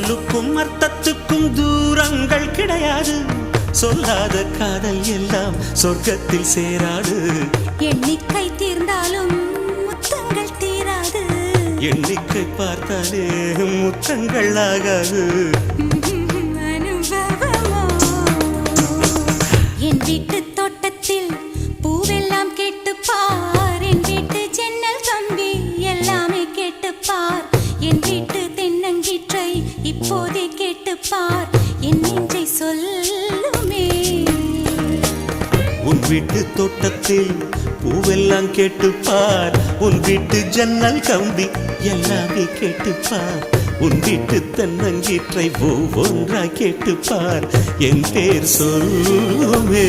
சொல்லுக்கும் அர்த்தத்துக்கும் தூரங்கள் கிடையாது. சொல்லாத காதல் எல்லாம் சொர்க்கத்தில் சேராது. எண்ணிக்கை தீர்ந்தாலும் முத்தங்கள் தீராது. எண்ணிக்கை பார்த்தாலே முத்தங்கள் ஆகாது. அனுபவமோ என் வீட்டு தோட்டத்தில் பூவெல்லாம் கேட்டுப்பார். என் வீட்டு ஜன்னல் கம்பி எல்லாமே கேட்டுப்பார். என் வீட்டு தென்னங்கீற்றை இப்போதே கேட்டுப்பார். என் நெஞ்சை சொல்லுமே. உன் வீட்டு தோட்டத்தில் பூவெல்லாம் கேட்டுப்பார். உன் வீட்டு ஜன்னல் கம்பி எல்லாமே கேட்டுப்பார். உன் வீட்டு தென்னங்கீற்றை ஒவ்வொன்றாய் கேட்டுப்பார். என் பேர் சொல்லுமே.